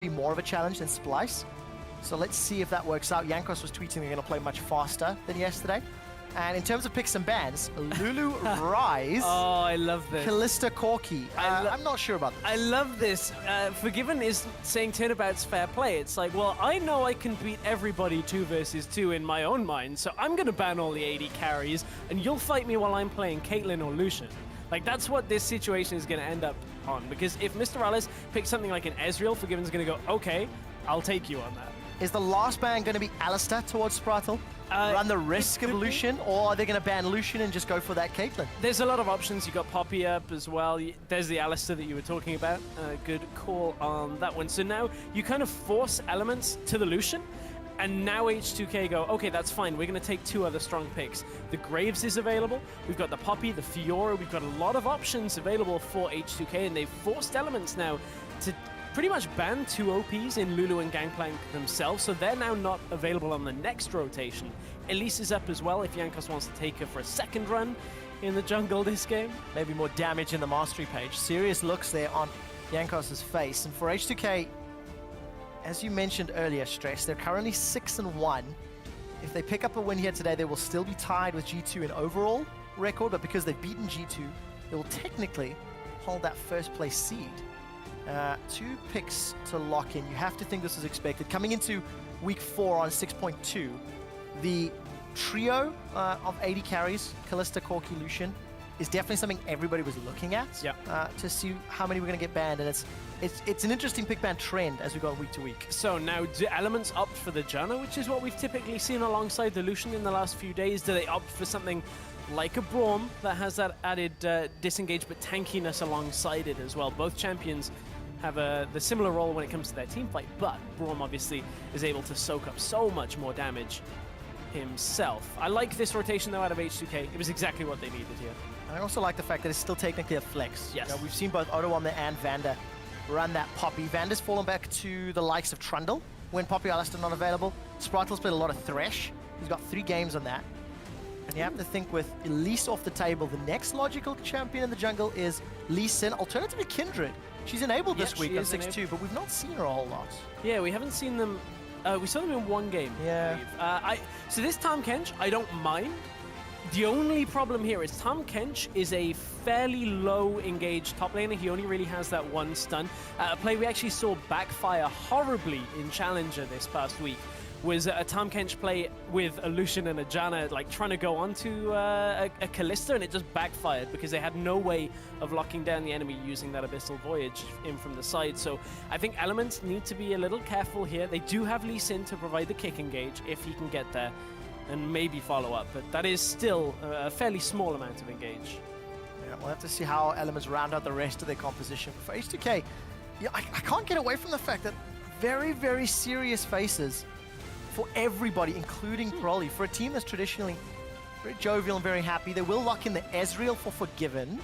be more of a challenge than Splice. So let's see if that works out. Jankos was tweeting they're going to play much faster than yesterday. And in terms of picks and bans, Lulu Rise. Oh, I love this. Callista Corki. I'm not sure about this. I love this. Forgiven is saying turnabout's fair play. It's like, well, I know I can beat everybody 2 versus 2 in my own mind, so I'm going to ban all the AD carries, and you'll fight me while I'm playing Caitlyn or Lucian. Like, that's what this situation is going to end up on. Because if Mr. Alice picks something like an Ezreal, Forgiven's going to go, okay, I'll take you on that. Is the last ban going to be Alistair towards Spratle? Run the risk of Lucian, or are they going to ban Lucian and just go for that Caitlyn? There's a lot of options. You got Poppy up as well. There's the Alistair that you were talking about. Good call on that one. So now you kind of force elements to the Lucian, and now H2K go, okay, that's fine. We're going to take 2 other strong picks. The Graves is available. We've got the Poppy, the Fiora. We've got a lot of options available for H2K, and they've forced elements now to pretty much ban 2 OPs in Lulu and Gangplank themselves, so they're now not available on the next rotation. Elise is up as well if Jankos wants to take her for a second run in the jungle this game. Maybe more Damage in the mastery page. Serious looks there on Jankos' face. And for H2K, as you mentioned earlier, Stress, they're currently 6-1. If they pick up a win here today, they will still be tied with G2 in overall record, but because they've beaten G2, they will technically hold that first place seed. 2 picks to lock in. You have to think this is expected. Coming into week 4 on 6.2, the trio of 80 carries, Callista, Corki, Lucian, is definitely something everybody was looking at to see how many we're going to get banned. And it's an interesting pick ban trend as we go week to week. So now, do elements opt for the Janna, which is what we've typically seen alongside the Lucian in the last few days? Do they opt for something like a Braum that has that added disengage but tankiness alongside it as well? Both champions have the similar role when it comes to their team fight, but Braum obviously is able to soak up so much more damage himself. I like this rotation though out of H2K. It was exactly what they needed here. I also like the fact that it's still technically a flex. Yes. You know, we've seen both Odoamne and Vander run that Poppy. Vander's fallen back to the likes of Trundle when Poppy Alistair not available. Spratle's played a lot of Thresh. He's got 3 games on that. And you have to think with Elise off the table, the next logical champion in the jungle is Lee Sin, alternatively Kindred. She's enabled this week on 6-2, but we've not seen her a whole lot. Yeah, we haven't seen them. We saw them in 1 game. Yeah. So this Tahm Kench, I don't mind. The only problem here is Tahm Kench is a fairly low engaged top laner. He only really has that 1 stun. A play we actually saw backfire horribly in Challenger this past week was a Tahm Kench play with a Lucian and a Janna, like trying to go onto a Callista, and it just backfired because they had no way of locking down the enemy using that Abyssal Voyage in from the side. So I think elements need to be a little careful here. They do have Lee Sin to provide the kick engage if he can get there and maybe follow up, but that is still a fairly small amount of engage. Yeah, we'll have to see how elements round out the rest of their composition. But for H2K, yeah, I can't get away from the fact that very, very serious faces for everybody, including Broly. For a team that's traditionally very jovial and very happy, they will lock in the Ezreal for Forgiven.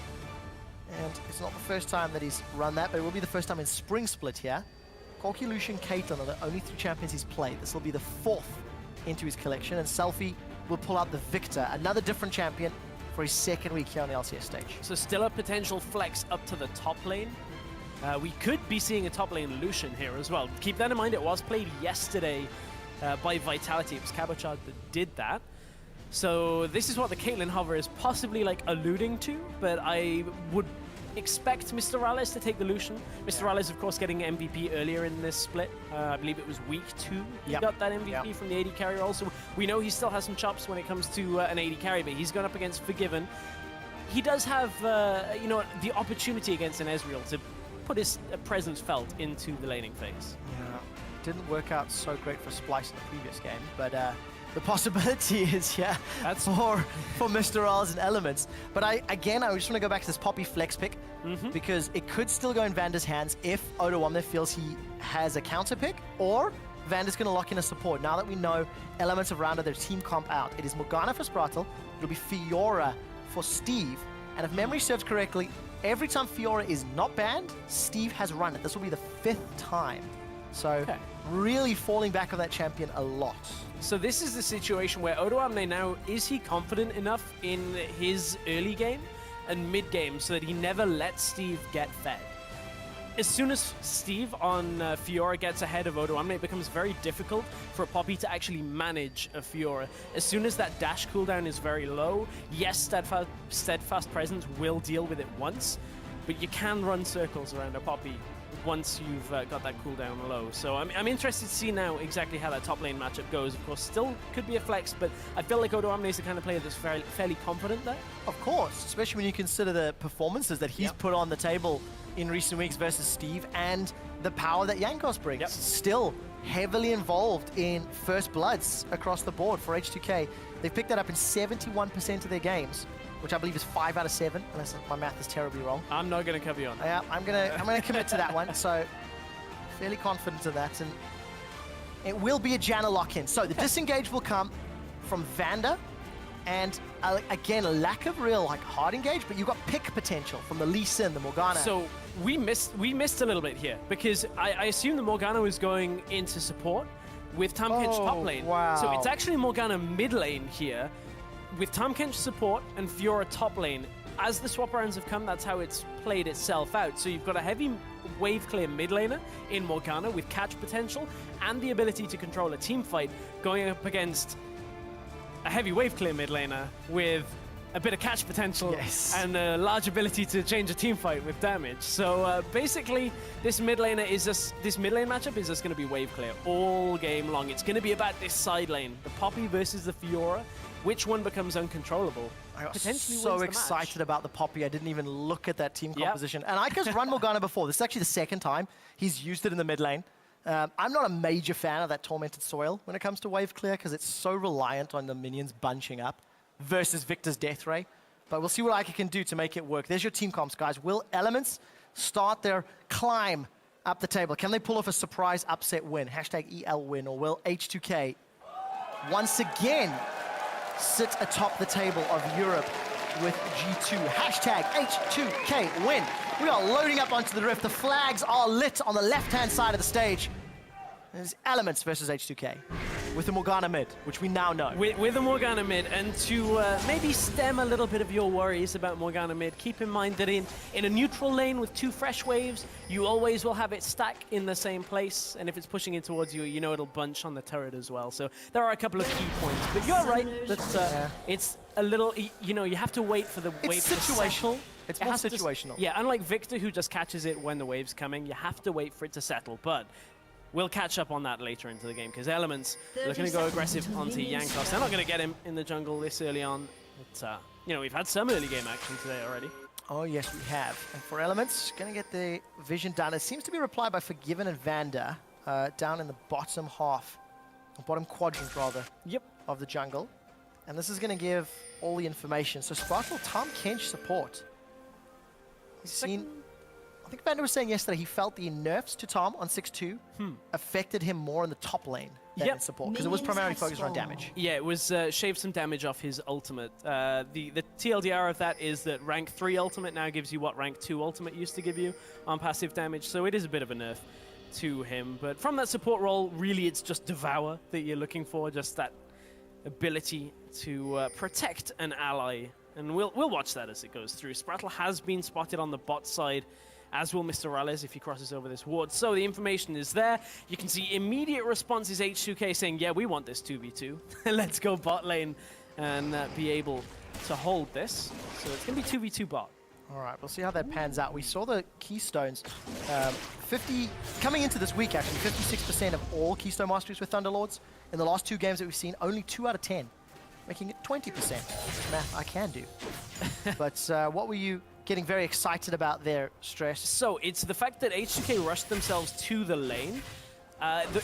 And it's not the first time that he's run that, but it will be the first time in Spring Split here. Corki, Lucian, Caitlyn are the only 3 champions he's played. This will be the 4th into his collection, and Selfie will pull out the Victor, another different champion for his 2nd week here on the LCS stage. So still a potential flex up to the top lane. We could be seeing a top lane Lucian here as well. Keep that in mind, it was played yesterday by Vitality. It was Cabochard that did that. So this is what the Caitlyn hover is possibly like alluding to, but I would expect Mr. Alice to take the Lucian. Mr. Alice, of course, getting MVP earlier in this split. I believe it was week 2 he got that MVP from the AD carry role. So we know he still has some chops when it comes to an AD carry, but he's gone up against Forgiven. He does have, you know, the opportunity against an Ezreal to put his presence felt into the laning phase. Yeah, didn't work out so great for Splice in the previous game, but the possibility is, yeah, that's for Mr. R's and Elements. But I just want to go back to this Poppy flex pick, because it could still go in Vander's hands if Odoamne feels he has a counter pick, or Vander's going to lock in a support. Now that we know Elements have rounded their team comp out, it is Morgana for Spratle, it'll be Fiora for Steve, and if memory serves correctly, every time Fiora is not banned, Steve has run it. This will be the 5th time. So really falling back on that champion a lot. So this is the situation where Odoamne now, is he confident enough in his early game and mid game so that he never lets Steve get fed? as soon as Steve on Fiora gets ahead of Odoamne, it becomes very difficult for Poppy to actually manage a Fiora. As soon as that dash cooldown is very low, yes, Steadfast Presence will deal with it once, but you can run circles around a Poppy once you've got that cooldown low. So I'm interested to see now exactly how that top lane matchup goes. Of course, still could be a flex, but I feel like Odoamne is the kind of player that's fairly confident there. Of course, especially when you consider the performances that he's put on the table in recent weeks versus Steve and the power that Jankos brings. Still heavily involved in first bloods across the board for H2K. They've picked that up in 71% of their games, which I believe is 5 out of 7, unless my math is terribly wrong. I'm not going to cover you on. Yeah, I'm gonna commit to that one. So fairly confident of that, and it will be a Janna lock-in. So the disengage will come from Vander, and again, a lack of real hard engage, but you've got pick potential from the Lee Sin, the Morgana. So we missed a little bit here because I assume the Morgana was going into support with Tahm Kench top lane. Wow. So it's actually Morgana mid lane here with Tahm Kench support and Fiora top lane. As the swap rounds have come, that's how it's played itself out. So you've got a heavy wave clear mid laner in Morgana with catch potential and the ability to control a team fight going up against a heavy wave clear mid laner with a bit of catch potential and a large ability to change a team fight with damage. So basically, this mid lane matchup is just going to be wave clear all game long. It's going to be about this side lane, the Poppy versus the Fiora. Which one becomes uncontrollable? I was so excited about the Poppy, I didn't even look at that team composition. And Ika's run Morgana before. This is actually the second time he's used it in the mid lane. I'm not a major fan of that Tormented Soil when it comes to wave clear because it's so reliant on the minions bunching up versus Victor's Death Ray. But we'll see what Ika can do to make it work. There's your team comps, guys. Will Elements start their climb up the table? Can they pull off a surprise upset win? Hashtag EL win, or will H2K once again sit atop the table of Europe with G2? Hashtag H2K win. We are loading up onto the rift. The flags are lit on the left-hand side of the stage. There's Elements versus H2K with the Morgana mid, which we now know. With the Morgana mid, and to maybe stem a little bit of your worries about Morgana mid, keep in mind that in a neutral lane with 2 fresh waves, you always will have it stack in the same place, and if it's pushing in towards you, you know it'll bunch on the turret as well. So there are a couple of key points, but you're right that it's a little, you have to wait for the wave to settle. It's more situational. Yeah, unlike Victor, who just catches it when the wave's coming, you have to wait for it to settle, but we'll catch up on that later into the game, because Elements looking to go aggressive onto Jankos. They're not going to get him in the jungle this early on. But, we've had some early game action today already. Oh, yes, we have. And for Elements, going to get the vision done. It seems to be replied by Forgiven and Vander down in the bottom half, bottom quadrant, rather, of the jungle. And this is going to give all the information. So Sparkle, Tahm Kench support. He's seen... I think Vander was saying yesterday he felt the nerfs to Tahm on 6-2 affected him more in the top lane than in support, because it was primarily focused on damage. Yeah, it was shaved some damage off his ultimate. The TLDR of that is that rank 3 ultimate now gives you what rank 2 ultimate used to give you on passive damage, so it is a bit of a nerf to him. But from that support role, really it's just Devour that you're looking for, just that ability to protect an ally. And we'll watch that as it goes through. Sprattle has been spotted on the bot side, as will Mr. Rales if he crosses over this ward. So the information is there. You can see immediate responses H2K saying, yeah, we want this 2v2. Let's go bot lane and be able to hold this. So it's going to be 2v2 bot. All right, we'll see how that pans out. We saw the Keystones, coming into this week actually, 56% of all Keystone Masteries with Thunderlords. In the last 2 games that we've seen, only 2 out of 10, making it 20%. Math I can do. But what were you getting very excited about their Stress? So it's the fact that H2K rushed themselves to the lane.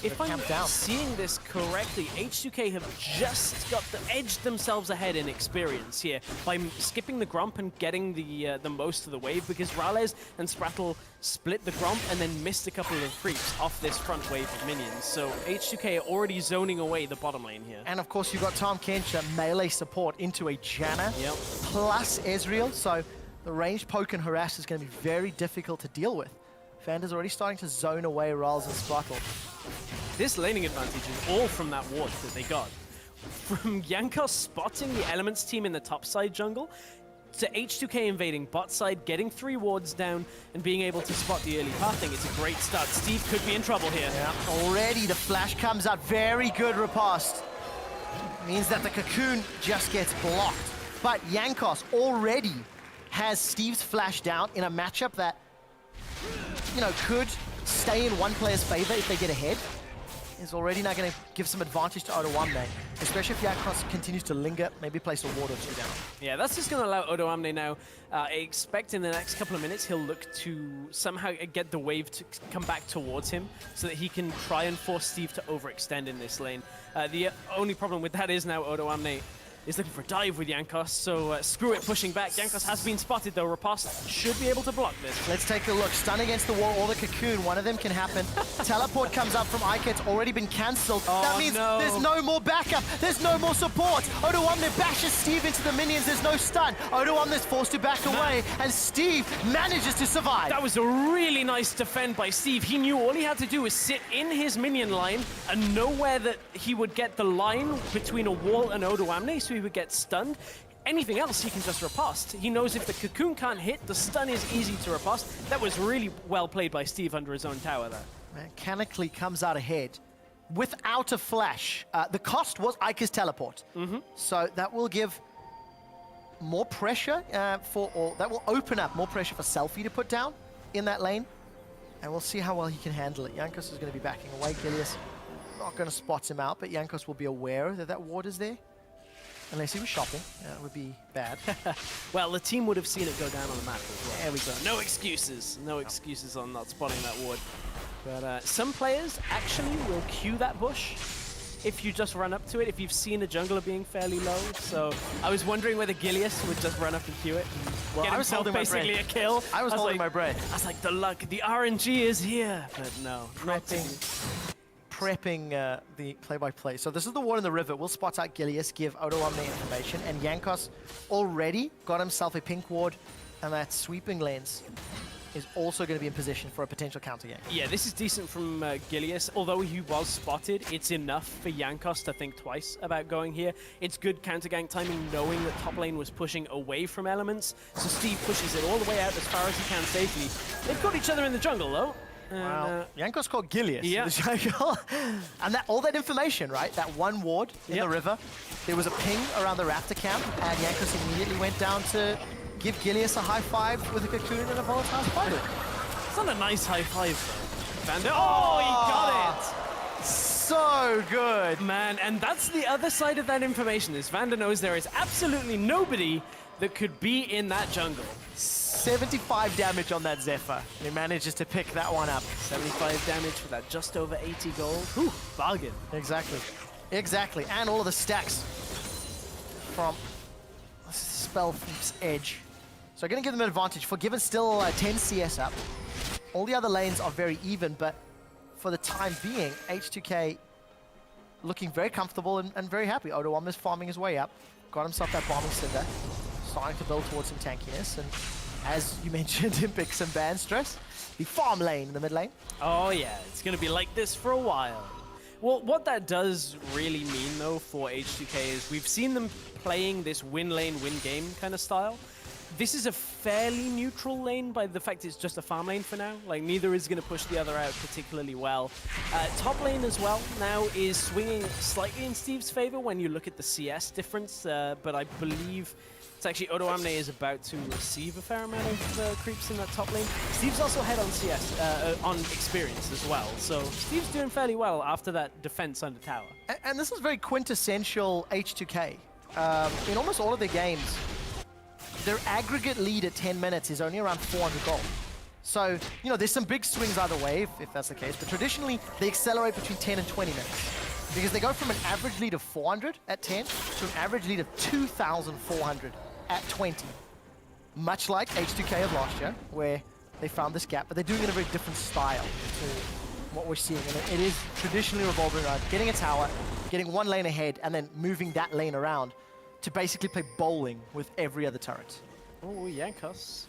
If I'm seeing this correctly, H2K have just got edged themselves ahead in experience here by skipping the Gromp and getting the most of the wave, because Rales and Sprattle split the Gromp and then missed a couple of creeps off this front wave of minions. So H2K are already zoning away the bottom lane here. And of course you've got Tahm Kench, melee support into a Janna plus Ezreal, so the ranged poke and harass is going to be very difficult to deal with. Vander's already starting to zone away Rals and Sparkle. This laning advantage is all from that ward that they got. From Jankos spotting the Elements team in the topside jungle, to H2K invading bot side, getting 3 wards down, and being able to spot the early pathing. It's a great start. Steve could be in trouble here. Yeah, already the flash comes out. Very good riposte. Means that the cocoon just gets blocked. But Jankos already has Steve's flash down in a matchup that, you know, could stay in one player's favor if they get ahead. Is already now going to give some advantage to Odoamne, especially if Jankos continues to linger, maybe place a ward or 2 down. Yeah, that's just going to allow Odoamne now. I expect in the next couple of minutes he'll look to somehow get the wave to come back towards him so that he can try and force Steve to overextend in this lane. The only problem with that is now Odoamne is looking for a dive with Jankos, so screw it pushing back. Jankos has been spotted though. Riposte should be able to block this. Let's take a look. Stun against the wall or the cocoon. One of them can happen. Teleport comes up from Ike. It's already been cancelled. Oh, that means no. There's no more backup. There's no more support. Odoamne bashes Steve into the minions. There's no stun. Odoamne's forced to back away, and Steve manages to survive. That was a really nice defend by Steve. He knew all he had to do was sit in his minion line and know where that he would get the line between a wall and Odoamne, so he would get stunned. Anything else, he can just riposte. He knows if the cocoon can't hit, the stun is easy to riposte. That was really well played by Steve under his own tower there. Mechanically comes out ahead without a flash. The cost was Ike's teleport. So that will give more pressure that will open up more pressure for Selfie to put down in that lane. And we'll see how well he can handle it. Jankos is going to be backing away. Gilius not going to spot him out, but Jankos will be aware that that ward is there. Unless he was shopping, that would be bad. Well, the team would have seen it go down on the map as well. There we go. No excuses. No excuses on not spotting that ward. But some players actually will queue that bush if you just run up to it, if you've seen a jungler being fairly low. So I was wondering whether Gilius would just run up and queue it. And Well, get I was himself holding my basically breath. a kill. I was holding like, my breath. I was like, the luck, the RNG is here. But no, not to Prepping the play-by-play. So this is the ward in the river. We'll spot out Gilius, give Odoamne information, and Jankos already got himself a pink ward, and that sweeping lens is also going to be in position for a potential counter game. Yeah, this is decent from Gilius. Although he was spotted, it's enough for Jankos to think twice about going here. It's good counter gank timing, knowing that top lane was pushing away from elements, so Steve pushes it all the way out as far as he can safely. They've got each other in the jungle, though. Wow. Jankos called Gilius yeah. in the jungle. And all that information, right? That one ward in the river. There was a ping around the raptor camp, and Jankos immediately went down to give Gilius a high five with a cocoon and a volatile spider. It's not a nice high five, though. Vander, oh, he got it! So good. Man, and that's the other side of that information, is Vander knows there is absolutely nobody that could be in that jungle. 75 damage on that Zephyr. He manages to pick that one up. 75 damage for that just over 80 gold. Whew, bargain. Exactly. Exactly. And all of the stacks from Spelltheep's Edge. So going to give them an advantage. Forgiven still 10 CS up. All the other lanes are very even, but for the time being, H2K looking very comfortable and very happy. Odoamne is farming his way up. Got himself that bombing cinder. Starting to build towards some tankiness, and as you mentioned, him pick some ban stress. The farm lane in the mid lane. Oh yeah, it's going to be like this for a while. Well, what that does really mean, though, for H2K is we've seen them playing this win lane, win game kind of style. This is a fairly neutral lane by the fact it's just a farm lane for now. Like, neither is going to push the other out particularly well. Top lane as well now is swinging slightly in Steve's favor when you look at the CS difference, but I believe it's actually Odoamne is about to receive a fair amount of creeps in that top lane. Steve's also ahead on CS, on experience as well. So Steve's doing fairly well after that defense under tower. And this is very quintessential H2K. In almost all of their games, their aggregate lead at 10 minutes is only around 400 gold. So, you know, there's some big swings either way, if that's the case, but traditionally, they accelerate between 10 and 20 minutes. Because they go from an average lead of 400 at 10 to an average lead of 2,400 at 20. Much like H2K of last year, where they found this gap, but they're doing it in a very different style to what we're seeing. And it is traditionally revolving around getting a tower, getting one lane ahead, and then moving that lane around to basically play bowling with every other turret. Oh, Jankos.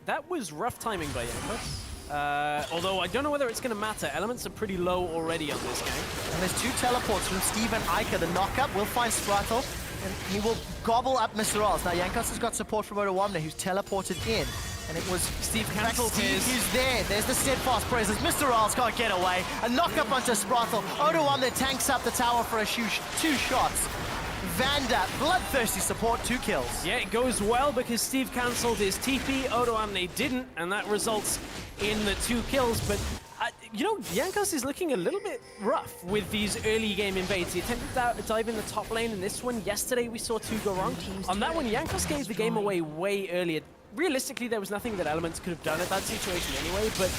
That was rough timing by Jankos. Although I don't know whether it's going to matter. Elements are pretty low already on this game. And there's 2 teleports from Steve and Ica. The knockup will find Strato. And he will gobble up Mr. Oz. Now, Jankos has got support from Odawamne, who's teleported in. And it was Steve cancelled his. He's there. There's the steadfast presence. Mr. Oz can't get away. A knock-up onto Spratel. Odawamne tanks up the tower for a 2 shots. Vanda, bloodthirsty support, 2 kills. Yeah, it goes well because Steve cancelled his TP, Odoamne didn't, and that results in the 2 kills. But, you know, Jankos is looking a little bit rough with these early game invades. He attempted to dive in the top lane in this one. Yesterday, we saw 2 go wrong. On that one, Jankos gave the game away way earlier. Realistically, there was nothing that Elements could have done at that situation anyway, but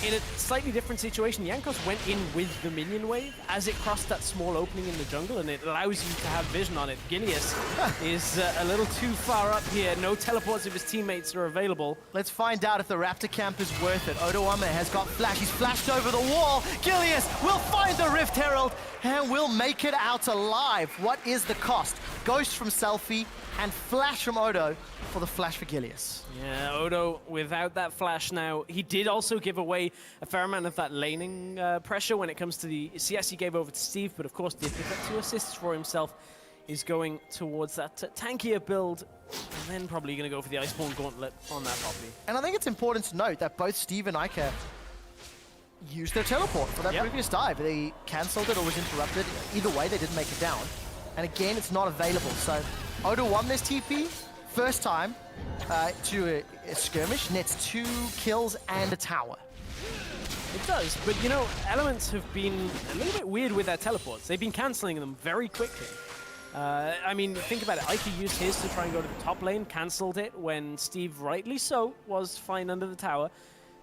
in a slightly different situation, Jankos went in with the minion wave as it crossed that small opening in the jungle, and it allows you to have vision on it. Gilius is a little too far up here. No teleports of his teammates are available. Let's find out if the Raptor camp is worth it. Odawamne has got flash. He's flashed over the wall. Gilius will find the Rift Herald and will make it out alive. What is the cost? Ghost from Selfie and flash from Odo for the flash for Gilius. Yeah, Odo without that flash now. He did also give away a fair amount of that laning pressure when it comes to the CS he gave over to Steve, but of course did pick up 2 assists for himself. He's going towards that tankier build, and then probably going to go for the Iceborne Gauntlet on that property. And I think it's important to note that both Steve and Ica used their teleport for that previous dive. They cancelled it or was interrupted. Either way, they didn't make it down. And again, it's not available. So Odawamne's TP, first time to a skirmish, nets 2 kills and a tower. It does, but you know, Elements have been a little bit weird with their teleports. They've been cancelling them very quickly. I mean, think about it. Ica used his to try and go to the top lane, cancelled it when Steve, rightly so, was fine under the tower.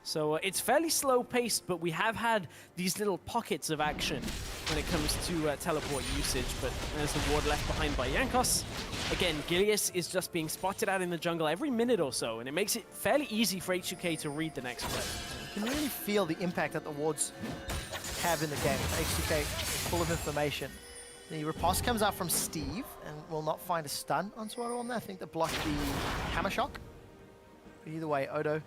So it's fairly slow paced, but we have had these little pockets of action when it comes to teleport usage. But there's the ward left behind by Jankos. Again, Gilius is just being spotted out in the jungle every minute or so, and it makes it fairly easy for H2K to read the next play. You can really feel the impact that the wards have in the game. H2K full of information. The riposte comes out from Steve and will not find a stun on Odawamne. I think that blocked the hammer shock. But either way, Odo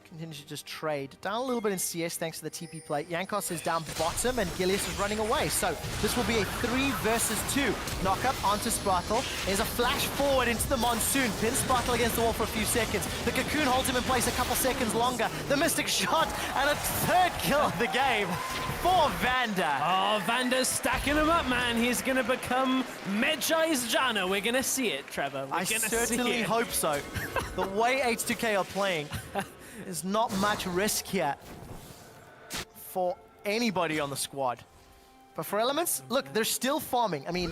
continues to just trade. Down a little bit in CS thanks to the TP play. Jankos is down bottom and Gilius is running away. So this will be a 3 versus 2. Knock up onto Spratel. There's a flash forward into the Monsoon. Pins Spratel against the wall for a few seconds. The Cocoon holds him in place a couple seconds longer. The Mystic shot and a 3rd kill of the game for Vanda. Oh, Vanda's stacking him up, man. He's going to become Medjai's Janna. We're going to see it, Trevor. I certainly hope so. The way H2K are playing, there's not much risk here for anybody on the squad. But for Elements, look, they're still farming. I mean,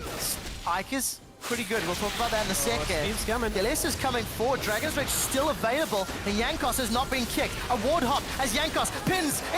Ica's pretty good. We'll talk about that in a second. Steve's coming. Gilius is coming forward. Dragon's Rage still available, and Jankos has not been kicked. A ward hop as Jankos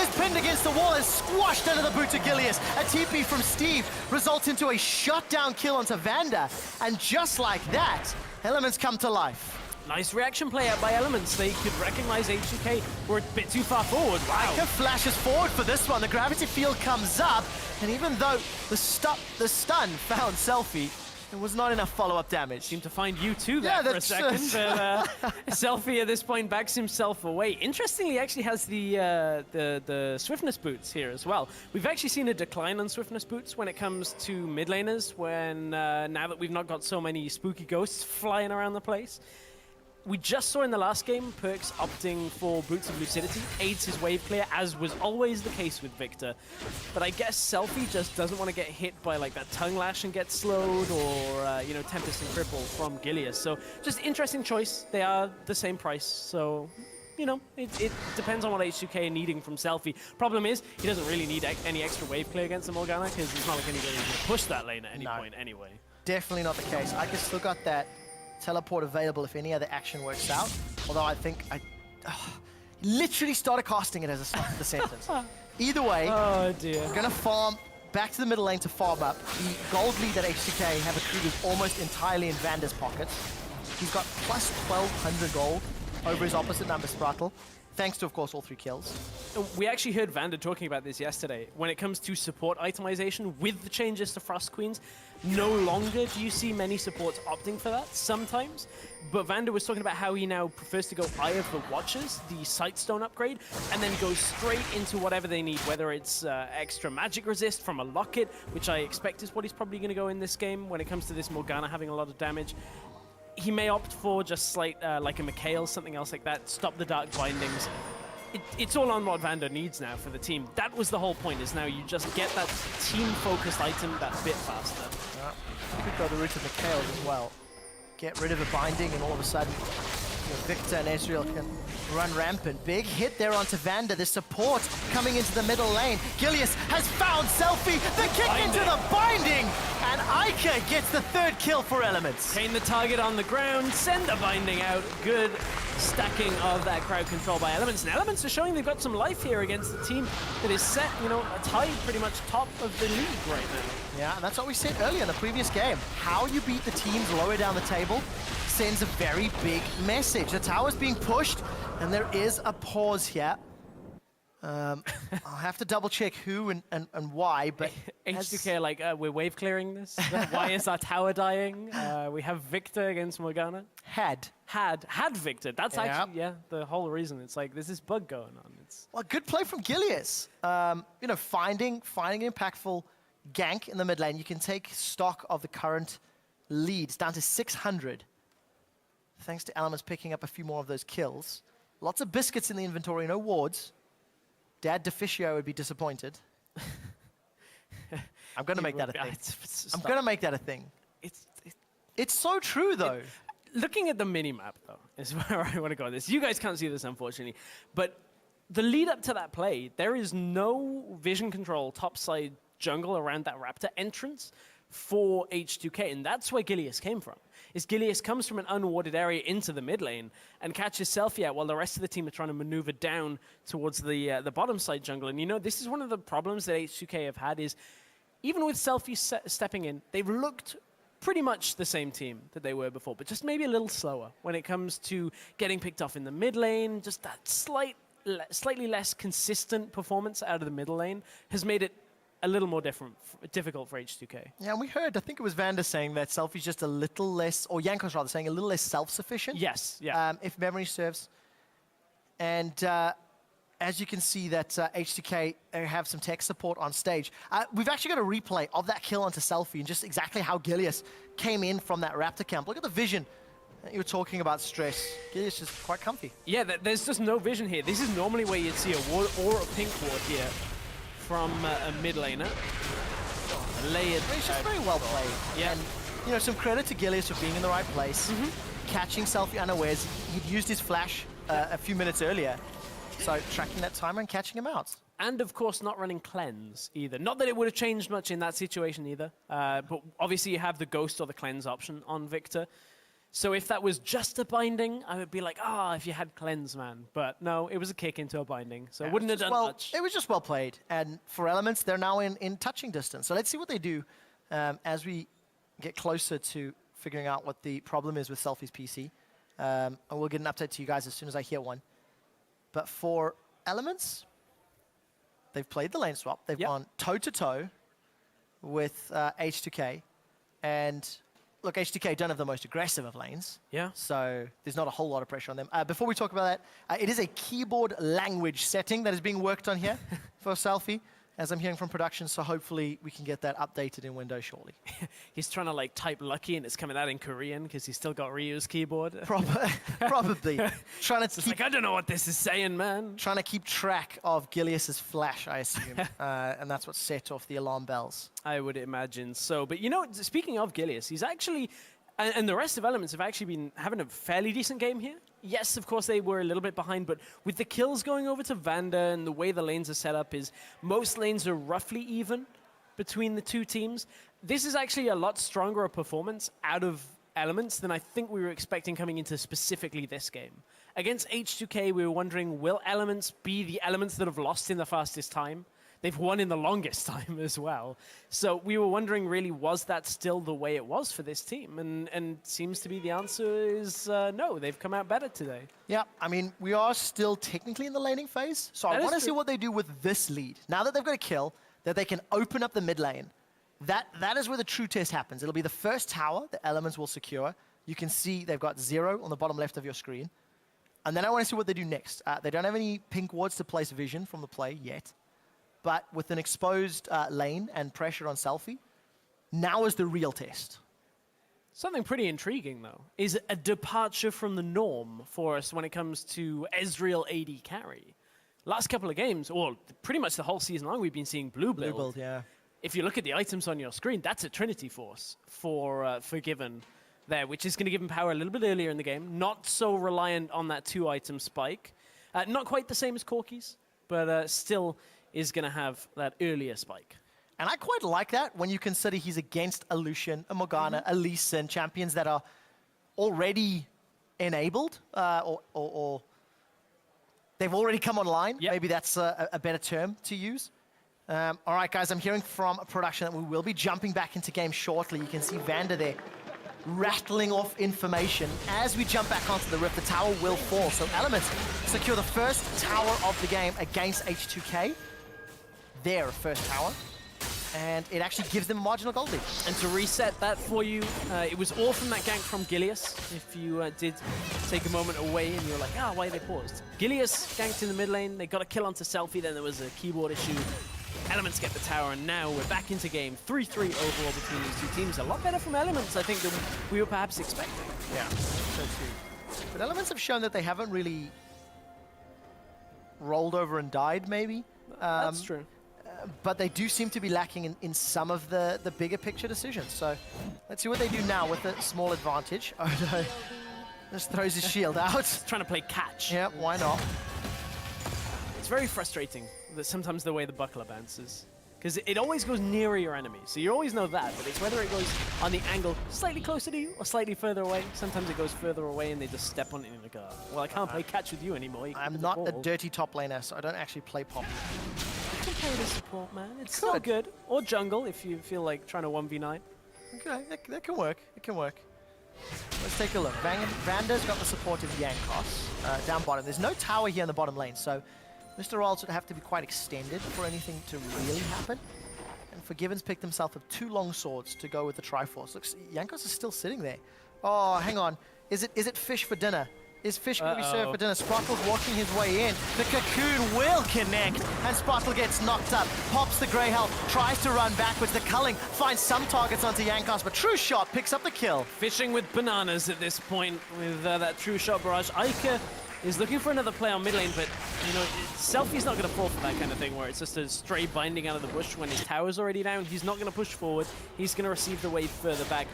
is pinned against the wall, is squashed under the boot of Gilius. A TP from Steve results into a shutdown kill onto Vanda. And just like that, Elements come to life. Nice reaction play out by Elements. They could recognize H2K were a bit too far forward. Wow. Ica flashes forward for this one. The gravity field comes up, and even though the stun found Selfie, it was not enough follow-up damage. Seemed to find you too there for a second. But Selfie at this point backs himself away. Interestingly, he actually has the swiftness boots here as well. We've actually seen a decline on swiftness boots when it comes to mid laners, when now that we've not got so many spooky ghosts flying around the place. We just saw in the last game Perks opting for Boots of Lucidity, aids his wave clear, as was always the case with Victor. But I guess Selfie just doesn't want to get hit by like that tongue lash and get slowed, or you know, Tempest and Cripple from Gilius. So just interesting choice. They are the same price, so you know, it depends on what H2K are needing from Selfie. Problem is, he doesn't really need any extra wave clear against the Morgana, because it's not like anybody can push that lane at any point anyway. Definitely not the case. Ica's still got that teleport available if any other action works out. Although I think literally started casting it as a start of the sentence. Either way, we're gonna farm back to the middle lane to farm up. The gold lead that H2K have accrued is almost entirely in Vanda's pockets. He's got plus 1,200 gold over his opposite number, Spratel. thanks to, of course, all 3 kills. We actually heard Vander talking about this yesterday. When it comes to support itemization with the changes to Frost Queens, no longer do you see many supports opting for that, sometimes. But Vander was talking about how he now prefers to go Eye of the Watchers, the Sightstone upgrade, and then goes straight into whatever they need, whether it's extra magic resist from a Locket, which I expect is what he's probably going to go in this game when it comes to this Morgana having a lot of damage. He may opt for just slight, like a Mikhail, something else like that, stop the Dark Bindings. It's all on what Vander needs now for the team. That was the whole point, is now you just get that team-focused item that bit faster. Could go the route of Mikhail as well. Get rid of a binding, and all of a sudden, Victor and Ezreal can run rampant. Big hit there onto Vander. The support coming into the middle lane. Gilius has found Selfie. The kick into the binding, and Ica gets the 3rd kill for Elements. Paint the target on the ground, send the binding out. Good stacking of that crowd control by Elements. And Elements are showing they've got some life here against the team that is set, tied pretty much top of the league right now. Yeah, and that's what we said earlier in the previous game. How you beat the teams lower down the table sends a very big message. The tower's being pushed, and there is a pause here. I'll have to double check who and why, but H2K we're wave clearing this. Why is our tower dying? We have Victor against Morgana. Had Victor. That's actually the whole reason. It's like there's this bug going on. Well, good play from Gilius. Finding an impactful gank in the mid lane. You can take stock of the current leads down to 600. Thanks to Elements picking up a few more of those kills. Lots of biscuits in the inventory, no wards. Dad Deficio would be disappointed. I'm going to make that a thing. I'm going to make that a thing. It's so true, though. Looking at the mini-map, though, is where I want to go with this. You guys can't see this, unfortunately. But the lead up to that play, there is no vision control topside jungle around that Raptor entrance for H2K, and that's where Gilius came from. Gilius comes from an unwarded area into the mid lane and catches Selfie out while the rest of the team are trying to maneuver down towards the bottom side jungle. And this is one of the problems that H2K have had is, even with Selfie stepping in, they've looked pretty much the same team that they were before, but just maybe a little slower when it comes to getting picked off in the mid lane. Just that slightly less consistent performance out of the middle lane has made it a little more difficult for H2K. Yeah, and we heard, I think it was Vander saying that Selfie's just a little less, or Jankos rather, saying a little less self-sufficient. Yes, yeah. If memory serves. And as you can see that H2K have some tech support on stage. We've actually got a replay of that kill onto Selfie and just exactly how Gilius came in from that Raptor camp. Look at the vision. You were talking about stress. Gilius is quite comfy. Yeah, there's just no vision here. This is normally where you'd see a ward or a pink ward here from a mid laner. Layered. It's just very well played. Yeah. And, some credit to Gilius for being in the right place, catching Selfie unawares. He'd used his flash a few minutes earlier, so tracking that timer and catching him out. And, of course, not running Cleanse either. Not that it would have changed much in that situation either, but obviously you have the Ghost or the Cleanse option on Victor. So if that was just a binding, I would be like, if you had Cleanse, man. But no, it was a kick into a binding, so it wouldn't have done much. It was just well played. And for Elements, they're now in touching distance. So let's see what they do as we get closer to figuring out what the problem is with Selfie's PC. And we'll get an update to you guys as soon as I hear one. But for Elements, they've played the lane swap. They've gone toe-to-toe with H2K. And look, H2K don't have the most aggressive of lanes. Yeah. So there's not a whole lot of pressure on them. Before we talk about that, it is a keyboard language setting that is being worked on here for Selfie, as I'm hearing from production. So hopefully we can get that updated in Windows shortly. He's trying to type lucky and it's coming out in Korean because he's still got Ryu's keyboard. Probably. Trying to keep, I don't know what this is saying, man. Trying to keep track of Gilius's flash, I assume. And that's what set off the alarm bells. I would imagine so. But speaking of Gilius, he's actually, and the rest of Elements have actually been having a fairly decent game here. Yes, of course, they were a little bit behind, but with the kills going over to Vander and the way the lanes are set up is most lanes are roughly even between the two teams. This is actually a lot stronger a performance out of Elements than I think we were expecting coming into specifically this game. Against H2K, we were wondering, will Elements be the Elements that have lost in the fastest time? They've won in the longest time as well. So we were wondering, really, was that still the way it was for this team? And seems to be the answer is no. They've come out better today. Yeah, I mean, we are still technically in the laning phase, so I That is want to see true. what they do with this lead. Now that they've got a kill, that they can open up the mid lane, that is where the true test happens. It'll be the first tower that Elements will secure. You can see they've got 0 on the bottom left of your screen. And then I want to see what they do next. They don't have any pink wards to place vision from the play yet. But with an exposed lane and pressure on Selfie, now is the real test. Something pretty intriguing, though, is a departure from the norm for us when it comes to Ezreal AD carry. Last couple of games, or pretty much the whole season long, we've been seeing blue build. Yeah. If you look at the items on your screen, that's a Trinity Force for Forgiven there, which is going to give him power a little bit earlier in the game. Not so reliant on that 2-item spike. Not quite the same as Corky's, but still is going to have that earlier spike. And I quite like that when you consider he's against a Lucian, a Morgana, a Lee Sin, champions that are already enabled or they've already come online. Yep. Maybe that's a better term to use. All right, guys, I'm hearing from production that we will be jumping back into game shortly. You can see Vander there rattling off information. As we jump back onto the Rift, the tower will fall. So Elements secure the first tower of the game against H2K. Their first tower. And it actually gives them a marginal gold lead. And to reset that for you, it was all from that gank from Gilius. If you did take a moment away and you're like, why are they paused? Gilius ganked in the mid lane, they got a kill onto Selfie, then there was a keyboard issue. Elements get the tower, and now we're back into game. 3-3 overall between these two teams. A lot better from Elements, I think, than we were perhaps expecting. Yeah, so too. But Elements have shown that they haven't really rolled over and died, maybe. That's true. But they do seem to be lacking in some of the bigger picture decisions. So let's see what they do now with a small advantage. Oh no, just throws his shield out. Trying to play catch. Yeah, why not? It's very frustrating that sometimes the way the buckler bounces. Because it always goes nearer your enemy. So you always know that, but it's whether it goes on the angle slightly closer to you or slightly further away. Sometimes it goes further away and they just step on it in the guard. Well, I can't play catch with you anymore. You I'm give me the not a ball. dirty top laner, so I don't actually play Poppy. You can play the support, man. It's still good. Or jungle if you feel like trying to 1v9. Okay, that can work. It can work. Let's take a look. Vander's got the support of Yankos down bottom. There's no tower here in the bottom lane, so Mr. Rolls would have to be quite extended for anything to really happen. And Forgiven's picked himself up 2 long swords to go with the Triforce. Looks, Yankos is still sitting there. Oh, hang on. Is it fish for dinner? Is fish going to be served for dinner? Sparkle's walking his way in. The cocoon will connect, and Sparkle gets knocked up. Pops the Grey Health, tries to run backwards. The culling finds some targets onto Yankos, but True Shot picks up the kill. Fishing with bananas at this point with that True Shot barrage. Ica is looking for another play on mid lane, but you know, Selfie's not going to fall for that kind of thing where it's just a stray binding out of the bush when his tower's already down. He's not going to push forward. He's going to receive the wave further back.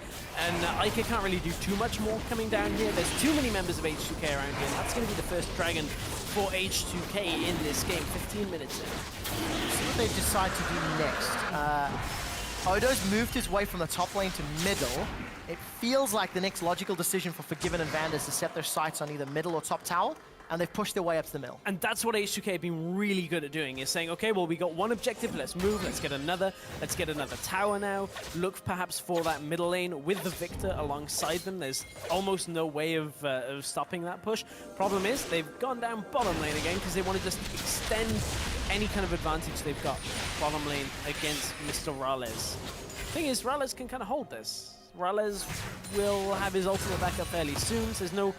And Ica can't really do too much more coming down here. There's too many members of H2K around here, and that's going to be the first dragon for H2K in this game. 15 minutes in. See what they decide to do next. Odo's moved his way from the top lane to middle. It feels like the next logical decision for Forgiven and Vander is to set their sights on either middle or top tower, and they've pushed their way up to the middle. And that's what H2K have been really good at doing, is saying, okay, well, we got one objective, let's move, let's get another tower now, look perhaps for that middle lane with the Victor alongside them. There's almost no way of stopping that push. Problem is, they've gone down bottom lane again because they want to just extend any kind of advantage they've got bottom lane against Mr. Rales. Thing is, Rales can kind of hold this. Rales will have his ultimate back up fairly soon, so there's no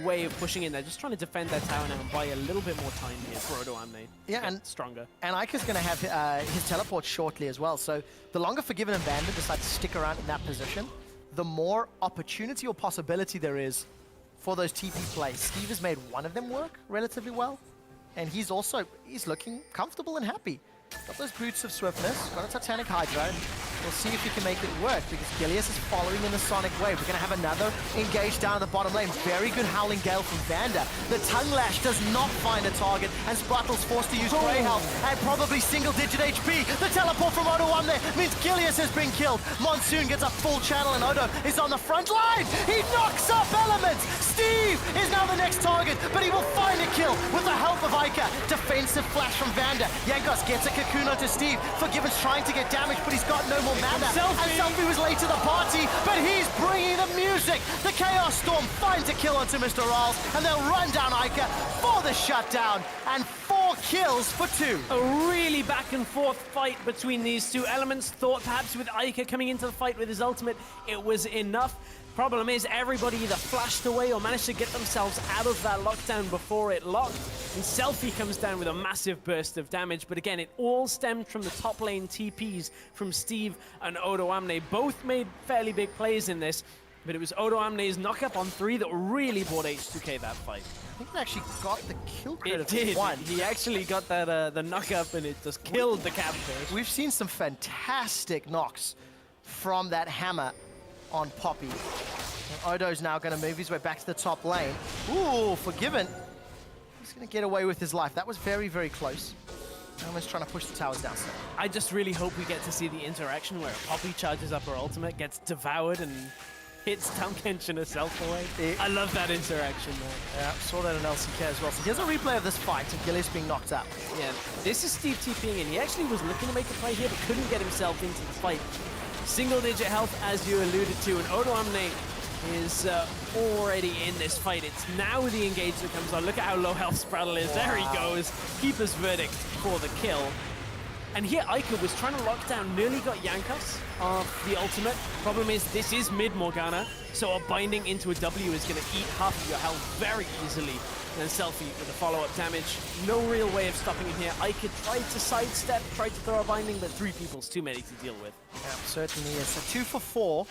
way of pushing in there. Just trying to defend that tower now and buy a little bit more time here for Odo Amne. Yeah, and stronger. And Ica's going to have his teleport shortly as well, so the longer Forgiven and Vander decide to stick around in that position, the more opportunity or possibility there is for those TP plays. Steve has made one of them work relatively well, and he's looking comfortable and happy. Got those boots of swiftness, got a Titanic Hydra. We'll see if he can make it work, because Gilius is following in the Sonic Wave. We're going to have another engage down in the bottom lane. Very good Howling Gale from Vander. The Tongue Lash does not find a target, and Sprattle's forced to use Grey Health and probably single-digit HP. The teleport from Odo on there means Gilius has been killed. Monsoon gets a full channel, and Odo is on the front line. He knocks up Elements. Steve is now the next target, but he will find a kill with the help of Ica. Defensive flash from Vander. Jankos gets a cocoon onto Steve. Forgiven's trying to get damage, but he's got no more mana. And Selfie was late to the party, but he's bringing the music. The Chaos Storm finds a kill onto Mr. Rawls, and they'll run down Ica for the shutdown, and 4 kills for 2. A really back and forth fight between these two elements. Thought perhaps with Ica coming into the fight with his ultimate, it was enough. Problem is, everybody either flashed away or managed to get themselves out of that lockdown before it locked. And Selfie comes down with a massive burst of damage. But again, it all stemmed from the top lane TPs from Steve and Odo Amne. Both made fairly big plays in this, but it was Odo Amne's knock-up on 3 that really brought H2K that fight. I think it actually got the kill credit. It did. One. He actually got that the knock-up, and it just killed the captors. We've seen some fantastic knocks from that hammer on Poppy. And Odo's now going to move his way back to the top lane. Ooh, Forgiven. He's going to get away with his life. That was very, very close. Elman's trying to push the towers down. So I just really hope we get to see the interaction where Poppy charges up her ultimate, gets devoured, and hits Tamkenshin herself away. I love that interaction, man. Yeah, saw that in LCK as well. So here's a replay of this fight of Gilius being knocked out. Yeah, this is Steve TPing, and he actually was looking to make a play here, but couldn't get himself into the fight. Single-digit health, as you alluded to, and Odo Amne is already in this fight. It's now the engage that comes on. Look at how low health Sprattle is. Wow. There he goes. Keeper's verdict for the kill. And here Ica was trying to lock down, nearly got Jankos off the ultimate. Problem is, this is mid Morgana, so a binding into a W is going to eat half of your health very easily. And then Selfie with the follow-up damage. No real way of stopping him here. Ica tried to sidestep, tried to throw a binding, but 3 people's too many to deal with. Yeah, certainly is. So 2 for 4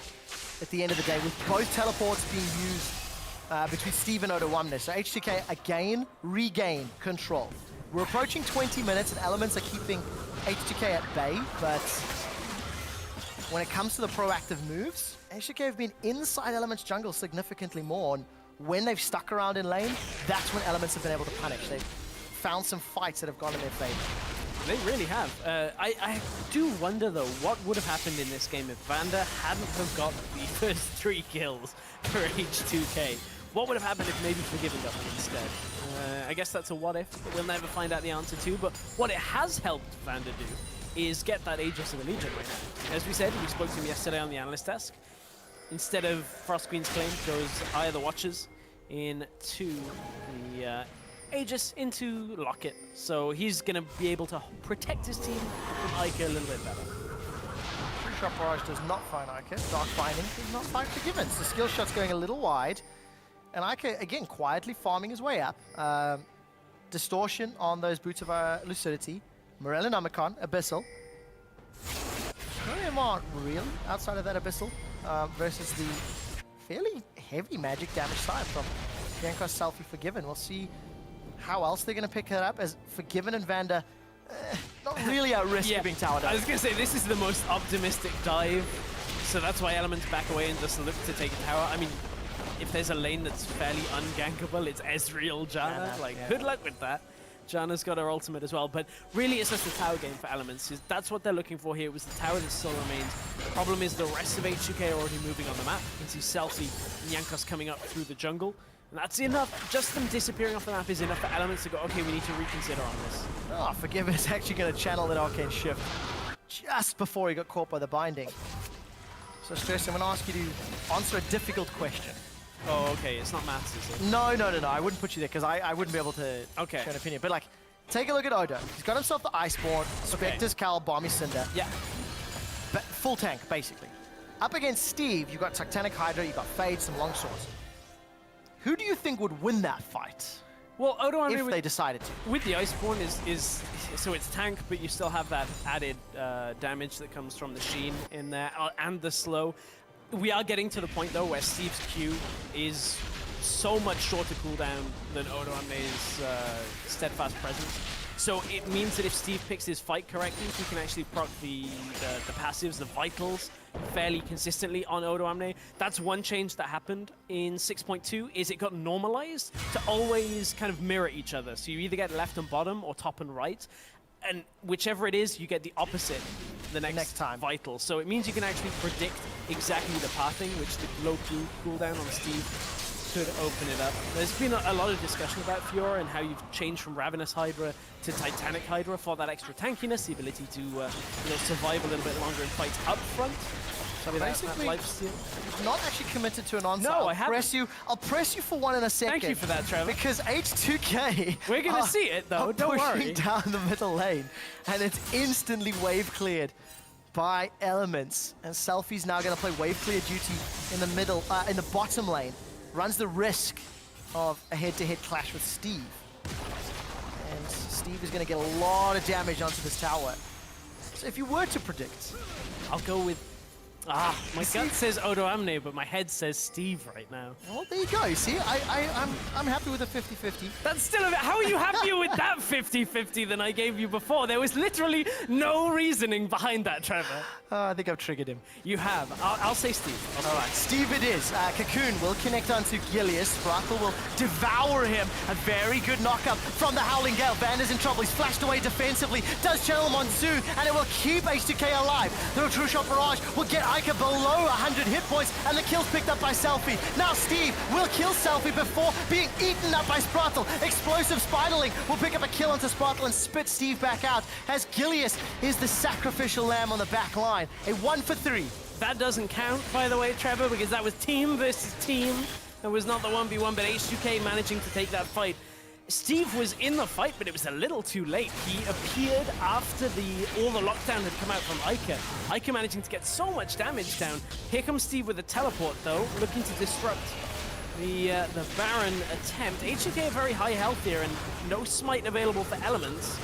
at the end of the day, with both teleports being used between Steve and Odo Amne. So H2K again regain control. We're approaching 20 minutes, and Elements are keeping H2K at bay, but when it comes to the proactive moves, H2K have been inside Elements jungle significantly more, and when they've stuck around in lane, that's when Elements have been able to punish. They've found some fights that have gone in their favor. They really have. I do wonder, though, what would have happened in this game if Vander hadn't have got the first 3 kills for H2K. What would have happened if maybe Forgiven got them instead? I guess that's a what if that we'll never find out the answer to, but what it has helped Vander do is get that Aegis of the Legion right now. As we said, we spoke to him yesterday on the analyst desk. Instead of Frost Queen's Claim, goes Eye of the Watchers into the Aegis into Locket. So he's going to be able to protect his team from Ica a little bit better. True Shot Barrage does not find Ica. Dark Binding does not find Forgiven. So skill shot's going a little wide. And Ica, again, quietly farming his way up. Distortion on those Boots of Lucidity. Morellan Omicron, Abyssal. No MR really outside of that Abyssal versus the fairly heavy magic damage side from Jankos, Selfie, Forgiven. We'll see how else they're going to pick it up, as Forgiven and Vander not really at risk of being towered up. I was going to say, this is the most optimistic dive, so that's why Elements back away and just look to take a tower. I mean, if there's a lane that's fairly ungankable, it's Ezreal, Janna. Good luck with that. Janna's got her ultimate as well, but really it's just a tower game for Elements. That's what they're looking for here. It was the tower that still remains. The problem is the rest of H2K are already moving on the map. You can see Selfie and Jankos coming up through the jungle. And that's enough. Just them disappearing off the map is enough for Elements to go, okay, we need to reconsider on this. Oh, Forgiven is actually going to channel that Arcane Shift just before he got caught by the binding. So Stress, I'm going to ask you to answer a difficult question. Oh, okay, it's not maths, is it? No, I wouldn't put you there, because I wouldn't be able to share an opinion. But, like, take a look at Odo. He's got himself the Iceborne, Spectre's Cal, Balmy Cinder. Yeah. But full tank, basically. Up against Steve, you've got Titanic Hydra, you've got Fade, some long swords. Who do you think would win that fight? Well, Odo Amne, if they decided to. With the Iceborne is so it's tank, but you still have that added damage that comes from the Sheen in there, and the slow. We are getting to the point, though, where Steve's Q is so much shorter cooldown than Odo Amne's Steadfast Presence. So it means that if Steve picks his fight correctly, he can actually proc the passives, the vitals, fairly consistently on Odo Amne. That's one change that happened in 6.2, is it got normalized to always kind of mirror each other. So you either get left and bottom or top and right, and whichever it is, you get the opposite the next time. Vital. So it means you can actually predict exactly the pathing, which the low cooldown on Steve could open it up. There's been a lot of discussion about Fiora and how you've changed from Ravenous Hydra to Titanic Hydra for that extra tankiness, the ability to survive a little bit longer in fights up front. So basically, that lifesteal. Not actually committed to an answer. No, I haven't. I'll press you for one in a second. Thank you for that, Trevor. Because H2K... We're going to see it, though. Don't worry. Down the middle lane, and it's instantly wave cleared by Elements. And Selfie's now going to play wave clear duty in the middle, in the bottom lane. Runs the risk of a head-to-head clash with Steve. And Steve is going to get a lot of damage onto this tower. So if you were to predict... I'll go with... my gut says Odo Amne, but my head says Steve right now. Well, there you go. See, I'm happy with a 50-50. That's still a bit... How are you happier with that 50-50 than I gave you before? There was literally no reasoning behind that, Trevor. I think I've triggered him. You have. I'll say Steve. All right, Steve it is. Cocoon will connect onto Gilius. Sprackle will devour him. A very good knockup from the Howling Gale. Vander's in trouble. He's flashed away defensively. Does channel Monsoon, and it will keep H2K alive. The True Shot Barrage will get Ica below 100 hit points, and the kill's picked up by Selfie. Now Steve will kill Selfie before being eaten up by Sprackle. Explosive Spinaling will pick up a kill onto Sprackle and spit Steve back out, as Gilius is the sacrificial lamb on the back line. A 1 for 3. That doesn't count, by the way, Trevor, because that was team versus team. It was not the 1v1, but H2K managing to take that fight. Steve was in the fight, but it was a little too late. He appeared after all the lockdown had come out from Ica. Ica managing to get so much damage down. Here comes Steve with a teleport, though, looking to disrupt the Baron attempt. H2K are very high health here, and no smite available for Elements.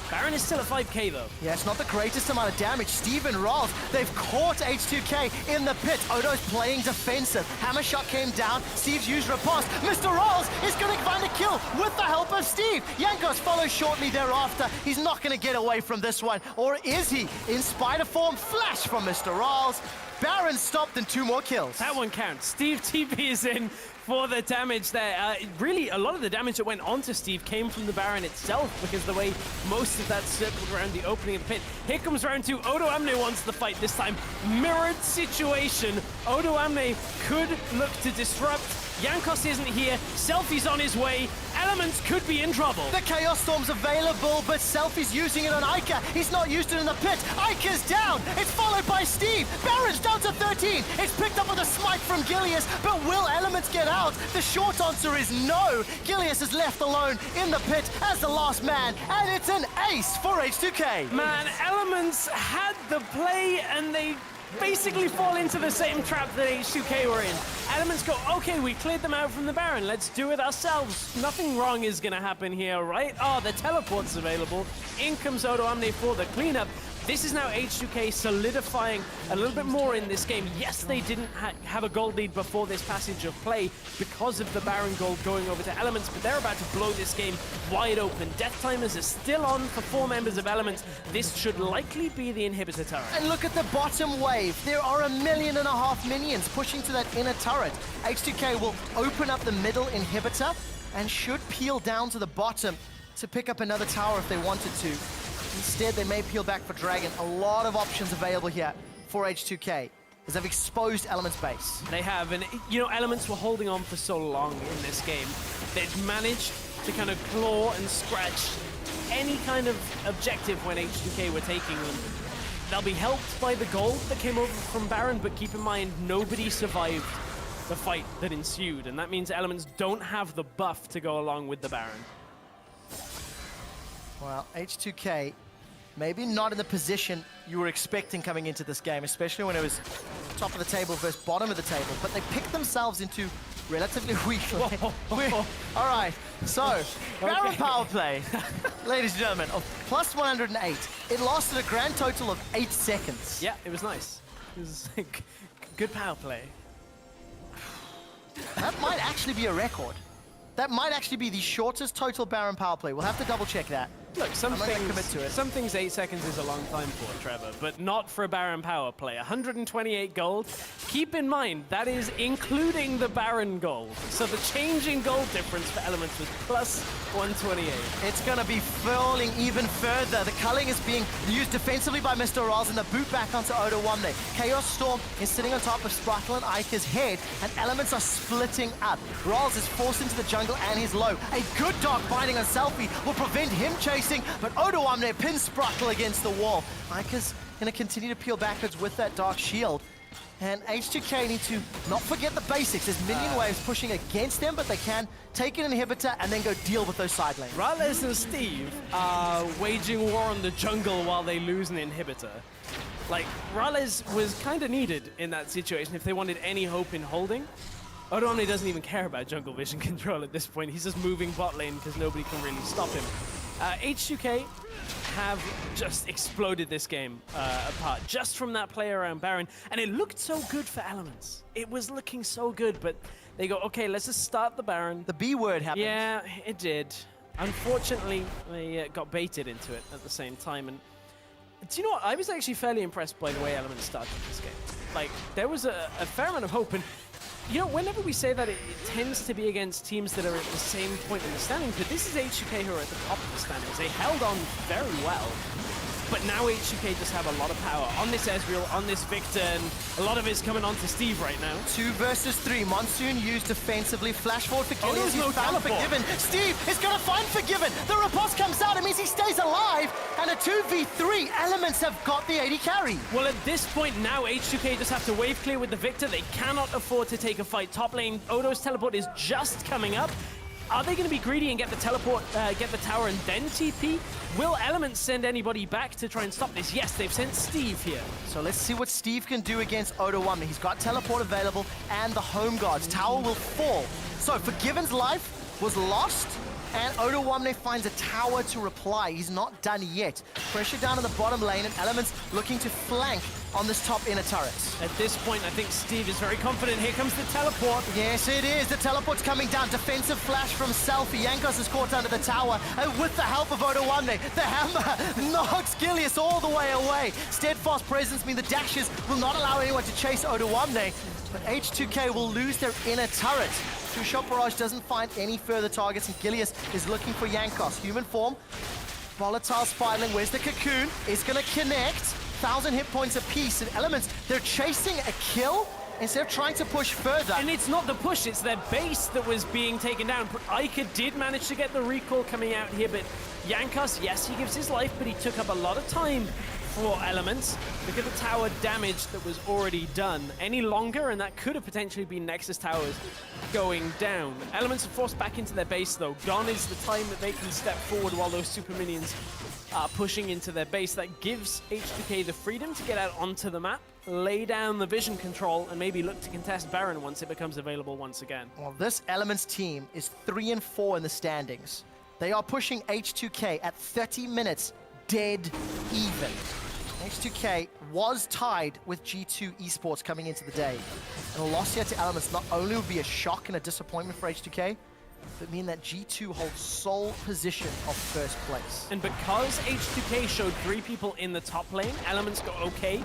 Baron is still at 5k though. Yeah, it's not the greatest amount of damage. Steve and Rolls, they've caught H2K in the pit. Odo's playing defensive. Hammer shot came down. Steve's used riposte. Mr. Rolls is going to find a kill with the help of Steve. Jankos follows shortly thereafter. He's not going to get away from this one. Or is he? In spider form, flash from Mr. Rolls. Baron stopped and 2 more kills. That one counts. Steve TP is in for the damage there. Really, a lot of the damage that went onto Steve came from the Baron itself, because the way most of that circled around the opening of the pit. Here comes round 2. Odo Amne wants the fight this time. Mirrored situation. Odo Amne could look to disrupt. Jankos isn't here. Selfie's on his way. Elements could be in trouble. The Chaos Storm's available, but Selfie's using it on Ica. He's not used it in the pit. Ica's down. It's followed by Steve. Baron's down to 13. It's picked up with a smite from Gilius, but will Elements get out? The short answer is no. Gilius is left alone in the pit as the last man, and it's an ace for H2K. Man, Elements had the play, and they basically fall into the same trap that H2K were in. Elements go, okay, we cleared them out from the Baron, let's do it ourselves. Nothing wrong is gonna happen here, right? Oh, the teleport's available. In comes Odo Amne for the cleanup. This is now H2K solidifying a little bit more in this game. Yes, they didn't have a gold lead before this passage of play because of the Baron gold going over to Elements, but they're about to blow this game wide open. Death timers are still on for 4 members of Elements. This should likely be the inhibitor turret. And look at the bottom wave. There are 1.5 million minions pushing to that inner turret. H2K will open up the middle inhibitor and should peel down to the bottom to pick up another tower if they wanted to. Instead, they may peel back for Dragon. A lot of options available here for H2K, as they've exposed Elements base. They have, and you know, Elements were holding on for so long in this game. They've managed to kind of claw and scratch any kind of objective when H2K were taking them. They'll be helped by the gold that came over from Baron, but keep in mind, nobody survived the fight that ensued, and that means Elements don't have the buff to go along with the Baron. Well, H2K, maybe not in the position you were expecting coming into this game, especially when it was top of the table versus bottom of the table, but they picked themselves into relatively weak lane. All right, so, Baron power play, ladies and gentlemen, of plus 108. It lasted a grand total of 8 seconds. Yeah, it was nice. It was good power play. That might actually be a record. That might actually be the shortest total Baron power play. We'll have to double check that. Look, I'm not gonna commit to it. some things 8 seconds is a long time for, Trevor, but not for a Baron power play. 128 gold. Keep in mind, that is including the Baron gold. So the change in gold difference for Elements was plus 128. It's going to be falling even further. The culling is being used defensively by Mr. Rawls, and the boot back onto Odo Wamne. Chaos Storm is sitting on top of Spruttle and Ika's head, and Elements are splitting up. Rawls is forced into the jungle and he's low. A good dog binding on Selfie will prevent him chasing, but Odo Wamne pins Spruttle against the wall. Ika's going to continue to peel backwards with that Dark Shield. And H2K need to not forget the basics. There's minion waves pushing against them, but they can take an inhibitor and then go deal with those side lanes. Rales and Steve are waging war on the jungle while they lose an inhibitor. Like, Rales was kind of needed in that situation if they wanted any hope in holding. Odo Wamne doesn't even care about jungle vision control at this point. He's just moving bot lane because nobody can really stop him. H2K have just exploded this game apart just from that play around Baron, and it looked so good for Elements. It was looking so good, but they go, okay, let's just start the Baron. The B word happened. Yeah, it did. Unfortunately, they got baited into it at the same time, and do you know what? I was actually fairly impressed by the way Elements started this game. Like, there was a fair amount of hope, and you know, whenever we say that, it tends to be against teams that are at the same point in the standings, but this is H2K who are at the top of the standings. They held on very well, but now H2K just have a lot of power on this Ezreal, on this Victor, and a lot of it's coming on to Steve right now. 2 versus 3. Monsoon used defensively. Flash forward for Gillies. there's no found teleport. Forgiven. Steve is going to find Forgiven. The riposte comes out. It means he stays alive. And a 2v3. Elements have got the AD carry. Well, at this point now, H2K just have to wave clear with the Victor. They cannot afford to take a fight. Top lane, Odo's teleport is just coming up. Are they going to be greedy and get the teleport, get the tower, and then TP? Will Elements send anybody back to try and stop this? Yes, they've sent Steve here. So let's see what Steve can do against Odo Wamne. He's got teleport available and the home guards. Tower will fall. So Forgiven's life was lost, and Odo Wamne finds a tower to reply. He's not done yet. Pressure down in the bottom lane, and Elements looking to flank on this top inner turret. At this point, I think Steve is very confident. Here comes the teleport. Yes, it is. The teleport's coming down. Defensive flash from Selfie. Jankos is caught under the tower. And with the help of Odo Wamne, the hammer knocks Gilius all the way away. Steadfast presence mean the dashes will not allow anyone to chase Odo Wamne. But H2K will lose their inner turret. Two-shot barrage doesn't find any further targets, and Gilius is looking for Jankos. Human form. Volatile spiraling. Where's the cocoon? It's going to connect. 1,000 hit points apiece, and Elements, they're chasing a kill instead of trying to push further. And it's not the push, it's their base that was being taken down. Ica did manage to get the recall coming out here, but Jankos, yes, he gives his life, but he took up a lot of time for Elements. Look at the tower damage that was already done. Any longer, and that could have potentially been Nexus towers going down. Elements are forced back into their base, though. Gone is the time that they can step forward while those super minions are pushing into their base. That gives H2K the freedom to get out onto the map, lay down the vision control, and maybe look to contest Baron once it becomes available once again. Well, this Elements team is 3-4 in the standings. They are pushing H2K at 30 minutes, dead even. H2K was tied with G2 Esports coming into the day. And a loss here to Elements not only would be a shock and a disappointment for H2K, but mean that G2 holds sole position of first place. And because H2K showed 3 people in the top lane, Elements go okay.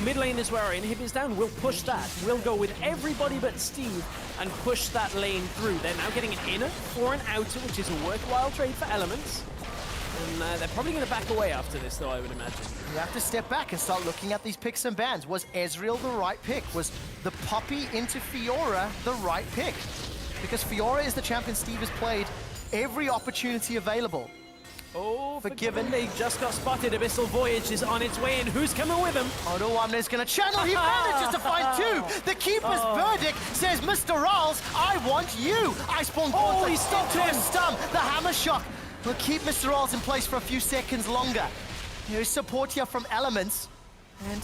Mid lane is where our inhib is down. We'll push that. We'll go with everybody but Steve and push that lane through. They're now getting an inner or an outer, which is a worthwhile trade for Elements. And they're probably going to back away after this, though, I would imagine. You have to step back and start looking at these picks and bans. Was Ezreal the right pick? Was the Poppy into Fiora the right pick? Because Fiora is the champion Steve has played every opportunity available. Oh, Forgiven. They just got spotted. Abyssal Voyage is on its way in. Who's coming with him? Odo Wamne is going to channel. He manages to find 2. The keeper's verdict says, Mr. Rawls, I want you. I spawned Oh, he stopped to him. a stum. The hammer shock will keep Mr. Rawls in place for a few seconds longer. There is support here from Elements, and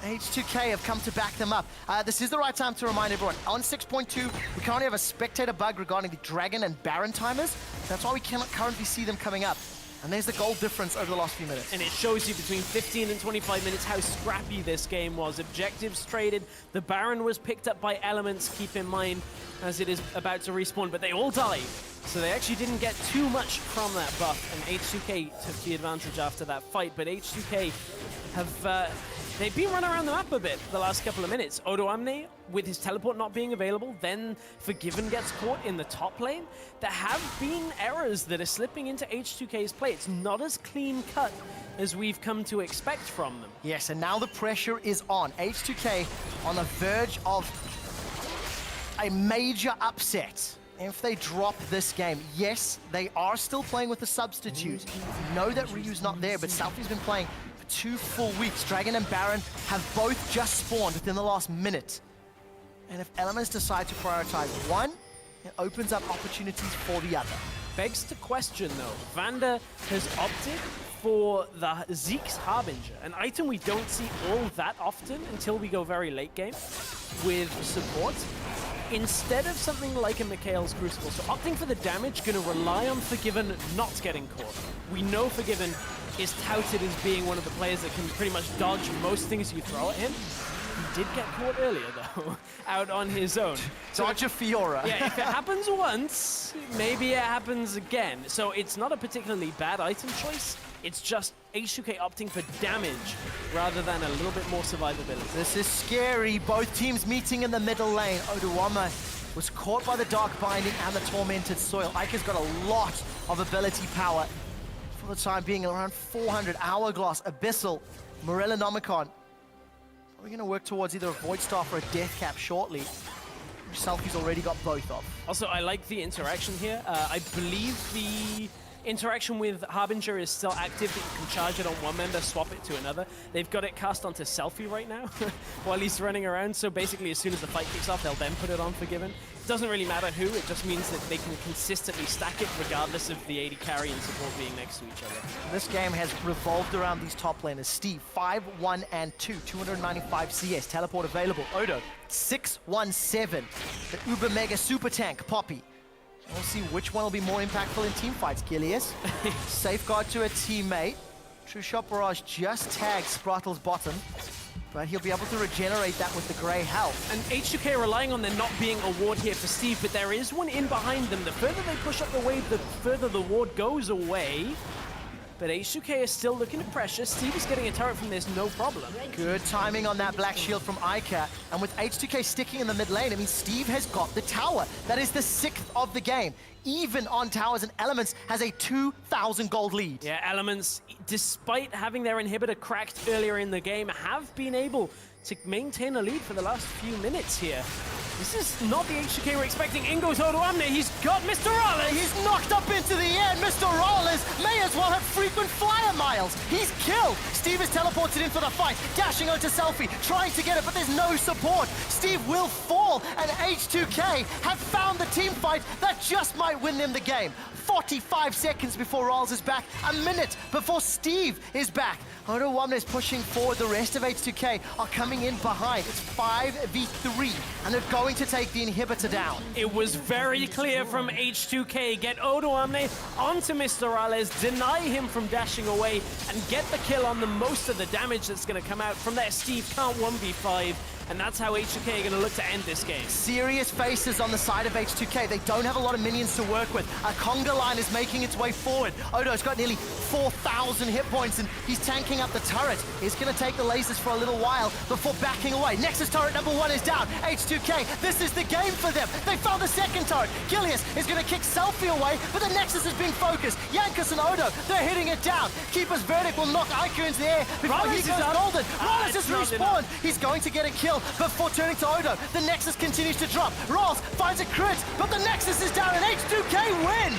H2K have come to back them up. This is the right time to remind everyone, on 6.2, we currently have a spectator bug regarding the Dragon and Baron timers. That's why we cannot currently see them coming up. And there's the goal difference over the last few minutes. And it shows you between 15 and 25 minutes how scrappy this game was. Objectives traded. The Baron was picked up by Elements, keep in mind, as it is about to respawn, but they all die So they actually didn't get too much from that buff, and H2K took the advantage after that fight. But H2K have they've been running around the map a bit the last couple of minutes. Odo Amne, with his teleport not being available, then Forgiven gets caught in the top lane. There have been errors that are slipping into H2K's play. It's not as clean cut as we've come to expect from them. Yes, and now the pressure is on. H2K on the verge of a major upset. If they drop this game, yes, they are still playing with the substitute. You know that Ryu's not there, but Selfie's been playing for 2 full weeks. Dragon and Baron have both just spawned within the last minute. And if Elements decide to prioritize one, it opens up opportunities for the other. Begs to question, though. Vander has opted for the Zeke's Harbinger, an item we don't see all that often until we go very late game with support, instead of something like a Mikhail's Crucible. So opting for the damage, going to rely on Forgiven not getting caught. We know Forgiven is touted as being one of the players that can pretty much dodge most things you throw at him. He did get caught earlier, though, out on his own. Dodge a Fiora. Yeah, if it happens once, maybe it happens again. So it's not a particularly bad item choice. It's just H2K opting for damage rather than a little bit more survivability. This is scary. Both teams meeting in the middle lane. Odoama was caught by the Dark Binding and the Tormented Soil. Ika's got a lot of ability power. For the time being, around 400. Hourglass, Abyssal, Morellonomicon. We're going to work towards either a Void Staff or a Death Cap shortly. Selfie's already got both of. Also, I like the interaction here. I believe the interaction with Harbinger is still active, that you can charge it on one member, swap it to another. They've got it cast onto Selfie right now while he's running around, so basically as soon as the fight kicks off, they'll then put it on Forgiven. It doesn't really matter who, it just means that they can consistently stack it regardless of the AD carry and support being next to each other. This game has revolved around these top laners. Steve, 5, 1, and 2, 295 CS, teleport available. Odo, 6, 1, 7, the Uber Mega Super Tank, Poppy. We'll see which one will be more impactful in team fights. Gilius, safeguard to a teammate. True Shot Barrage just tags Sprattle's bottom, but he'll be able to regenerate that with the Grey Health. And H2K relying on there not being a ward here for Steve, but there is one in behind them. The further they push up the wave, the further the ward goes away. But H2K is still looking to pressure. Steve is getting a turret from this, no problem. Good timing on that Black Shield from Ica. And with H2K sticking in the mid lane, I mean, Steve has got the tower. That is the 6th of the game. Even on towers and Elements has a 2,000 gold lead. Yeah, Elements, despite having their inhibitor cracked earlier in the game, have been able to maintain a lead for the last few minutes here. This is not the H2K we're expecting. In goes Odo Amne. He's got Mr. Rollers. He's knocked up into the air. Mr. Rollers may as well have frequent flyer miles. He's killed. Steve is teleported in for the fight. Dashing onto Selfie, trying to get it, but there's no support. Steve will fall, and H2K have found the team fight that just might win them the game. 45 seconds before Rolls is back, a minute before Steve is back. Odo Amne is pushing forward. The rest of H2K are coming in behind. It's 5v3, and they're going to take the inhibitor down. It was very clear from H2K. Get Odo Amne onto Mr. Rales, deny him from dashing away, and get the kill on the most of the damage that's going to come out. From there, Steve can't 1v5. And that's how H2K are going to look to end this game. Serious faces on the side of H2K. They don't have a lot of minions to work with. A conga line is making its way forward. Odo's got nearly 4,000 hit points, and he's tanking up the turret. He's going to take the lasers for a little while before backing away. Nexus turret number 1 is down. H2K, this is the game for them. They found the second turret. Gilius is going to kick Selfie away, but the Nexus is being focused. Yankus and Odo, they're hitting it down. Keeper's Verdict will knock Ica into the air before he goes golden. Rolls has respawned. He's going to get a kill before turning to Odo. The Nexus continues to drop. Rolls finds a crit, but the Nexus is down and H2K win!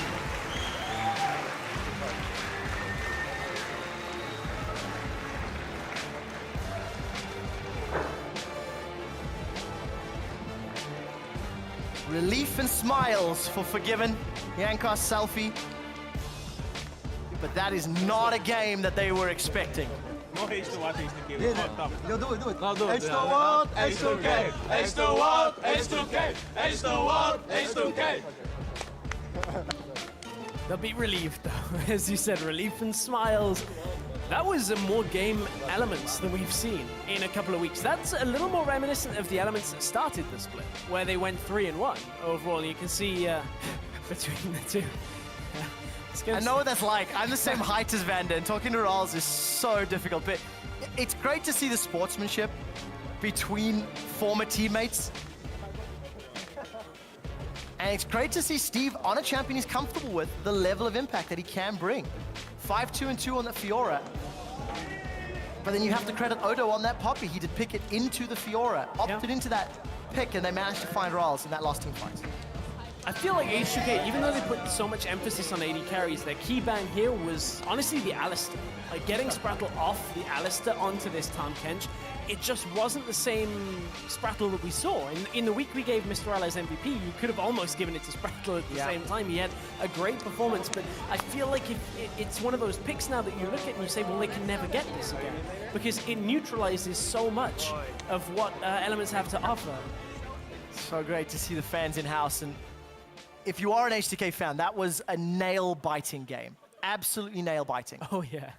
Relief and smiles for Forgiven. Yankos Selfie. But that is not a game that they were expecting. No H2 H2K. Yo, do it. No, do it. H2 H2K. H2 H2K. H2 H2K. They'll be relieved, though. As you said, relief and smiles. That was a more game Elements than we've seen in a couple of weeks. That's a little more reminiscent of the Elements that started the split, where they went 3-1 overall. You can see between the two. I know what that's like. I'm the same height as Vander, and talking to Rals is so difficult, but it's great to see the sportsmanship between former teammates. And it's great to see Steve on a champion he's comfortable with, the level of impact that he can bring. 5-2-2 on the Fiora. But then you have to credit Odo on that Poppy. He did pick it into the Fiora, opted into that pick, and they managed to find Rals in that last team fight. I feel like H2K, even though they put so much emphasis on AD carries, their key bang here was honestly the Alistar. Like getting Sprattle off the Alistar onto this Tahm Kench, it just wasn't the same Sprattle that we saw. In the week we gave Mr. Allies MVP, you could have almost given it to Sprattle at the same time. He had a great performance, but I feel like it's one of those picks now that you look at and you say, well, they can never get this again, because it neutralizes so much of what Elements have to offer. So great to see the fans in-house, and if you are an H2K fan, that was a nail-biting game. Absolutely nail-biting. Oh, yeah.